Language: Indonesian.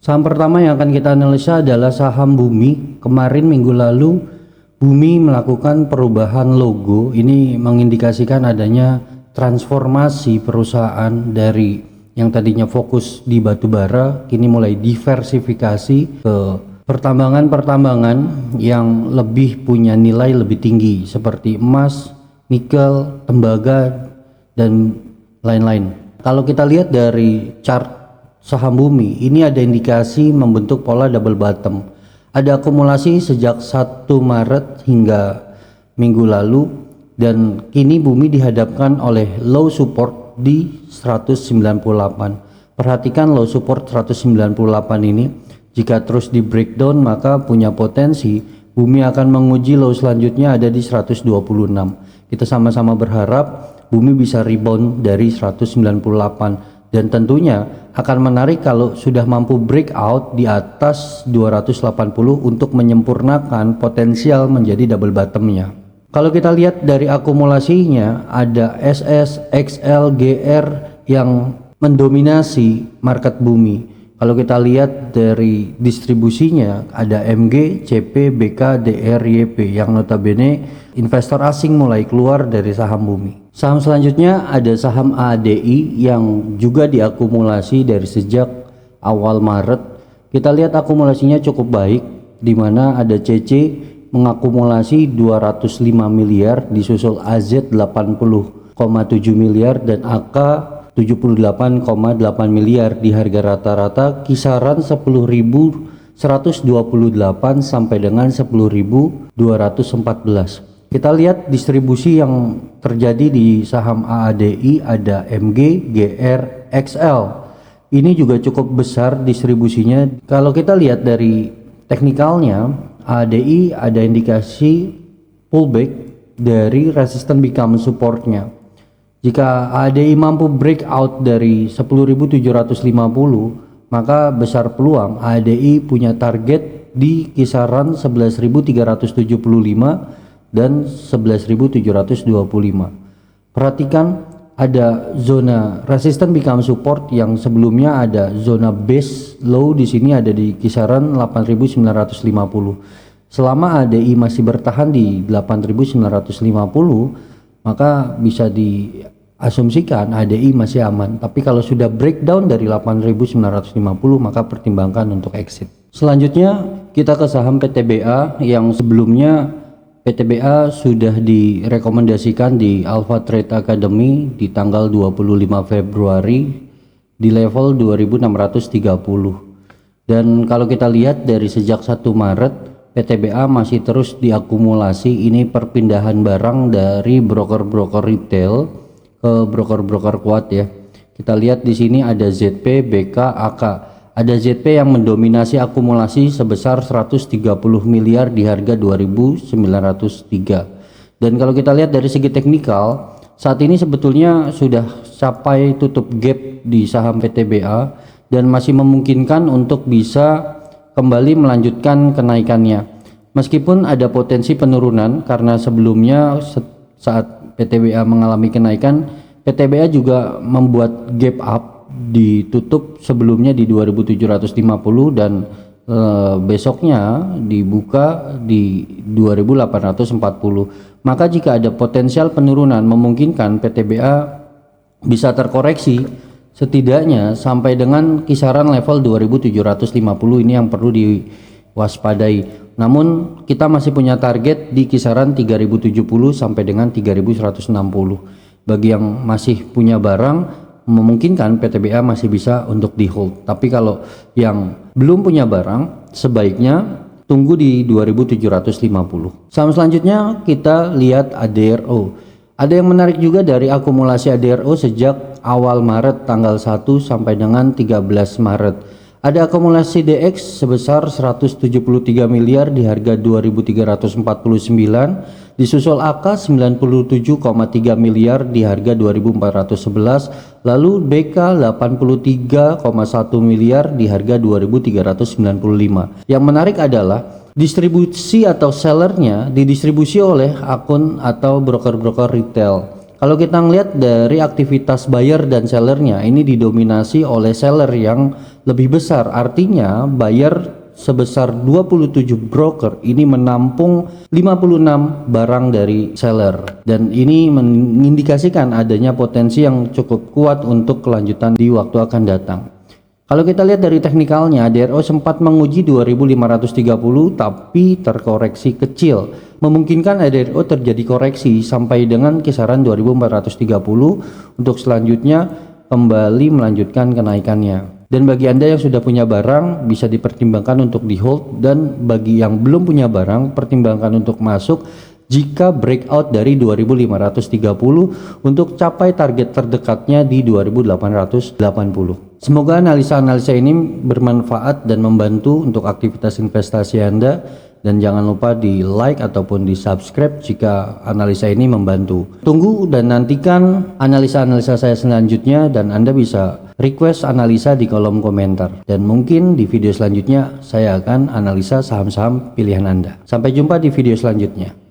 Saham pertama yang akan kita analisa adalah saham Bumi. Kemarin minggu lalu Bumi melakukan perubahan logo. Ini mengindikasikan adanya transformasi perusahaan dari yang tadinya fokus di batu bara, kini mulai diversifikasi ke pertambangan yang lebih punya nilai lebih tinggi seperti emas, nikel, tembaga, dan lain-lain. Kalau kita lihat dari chart saham Bumi, ini ada indikasi membentuk pola double bottom. Ada akumulasi sejak 1 Maret hingga minggu lalu, dan kini Bumi dihadapkan oleh low support di 198. Perhatikan low support 198 ini, jika terus di breakdown maka punya potensi Bumi akan menguji low selanjutnya ada di 126. Kita sama-sama berharap Bumi bisa rebound dari 198, dan tentunya akan menarik kalau sudah mampu breakout di atas 280 untuk menyempurnakan potensial menjadi double bottomnya. Kalau kita lihat dari akumulasinya, ada SS, XL, GR yang mendominasi market Bumi. Kalau kita lihat dari distribusinya, ada MG, CP, BK, DR, YP yang notabene investor asing mulai keluar dari saham Bumi. Saham selanjutnya ada saham ADI yang juga diakumulasi dari sejak awal Maret. Kita lihat akumulasinya cukup baik, di mana ada CC mengakumulasi 205 miliar, disusul AZ 80,7 miliar dan AK 78,8 miliar di harga rata-rata kisaran 10.128 sampai dengan 10.214. Kita lihat distribusi yang terjadi di saham AADI, ada MG, GR, XL. Ini juga cukup besar distribusinya. Kalau kita lihat dari teknikalnya, AADI ada indikasi pullback dari resistance become supportnya. Jika AADI mampu breakout dari 10.750, maka besar peluang AADI punya target di kisaran 11.375 dan 11.725. Perhatikan ada zona resistance become support yang sebelumnya ada zona base low, di sini ada di kisaran 8.950. Selama ADI masih bertahan di 8.950, maka bisa diasumsikan ADI masih aman. Tapi kalau sudah breakdown dari 8.950, maka pertimbangkan untuk exit. Selanjutnya kita ke saham PTBA yang sebelumnya PTBA sudah direkomendasikan di Alpha Trade Academy di tanggal 25 Februari di level 2630. Dan kalau kita lihat dari sejak 1 Maret PTBA masih terus diakumulasi. Ini perpindahan barang dari broker-broker retail ke broker-broker kuat ya. Kita lihat di sini ada ZP, BK, AK. Ada ZP yang mendominasi akumulasi sebesar 130 miliar di harga 2.903. Dan kalau kita lihat dari segi teknikal, saat ini sebetulnya sudah capai tutup gap di saham PTBA dan masih memungkinkan untuk bisa kembali melanjutkan kenaikannya. Meskipun ada potensi penurunan karena sebelumnya saat PTBA mengalami kenaikan, PTBA juga membuat gap up, ditutup sebelumnya di 2.750 dan besoknya dibuka di 2.840. Maka jika ada potensial penurunan memungkinkan PTBA bisa terkoreksi setidaknya sampai dengan kisaran level 2.750. Ini yang perlu diwaspadai. Namun kita masih punya target di kisaran 3.070 sampai dengan 3.160. Bagi yang masih punya barang, memungkinkan PTBA masih bisa untuk di hold. Tapi kalau yang belum punya barang, sebaiknya tunggu di 2.750. Saham selanjutnya kita lihat ADRO. Ada yang menarik juga dari akumulasi ADRO sejak awal Maret tanggal 1 sampai dengan 13 Maret. Ada akumulasi DX sebesar 173 miliar di harga 2.349, disusul AK 97,3 miliar di harga 2.411, lalu BK 83,1 miliar di harga 2.395. Yang menarik adalah distribusi atau sellernya didistribusi oleh akun atau broker-broker retail. Kalau kita ngelihat dari aktivitas buyer dan sellernya, ini didominasi oleh seller yang lebih besar. Artinya buyer sebesar 27 broker ini menampung 56 barang dari seller, dan ini mengindikasikan adanya potensi yang cukup kuat untuk kelanjutan di waktu akan datang. Kalau kita lihat dari teknikalnya, DRO sempat menguji 2530 tapi terkoreksi kecil, memungkinkan DRO terjadi koreksi sampai dengan kisaran 2430 untuk selanjutnya kembali melanjutkan kenaikannya. Dan bagi Anda yang sudah punya barang, bisa dipertimbangkan untuk di hold, dan bagi yang belum punya barang, pertimbangkan untuk masuk jika breakout dari 2530 untuk capai target terdekatnya di 2880. Semoga analisa-analisa ini bermanfaat dan membantu untuk aktivitas investasi Anda, dan jangan lupa di like ataupun di subscribe jika analisa ini membantu. Tunggu dan nantikan analisa-analisa saya selanjutnya, dan Anda bisa request analisa di kolom komentar, dan mungkin di video selanjutnya saya akan analisa saham-saham pilihan Anda. Sampai jumpa di video selanjutnya.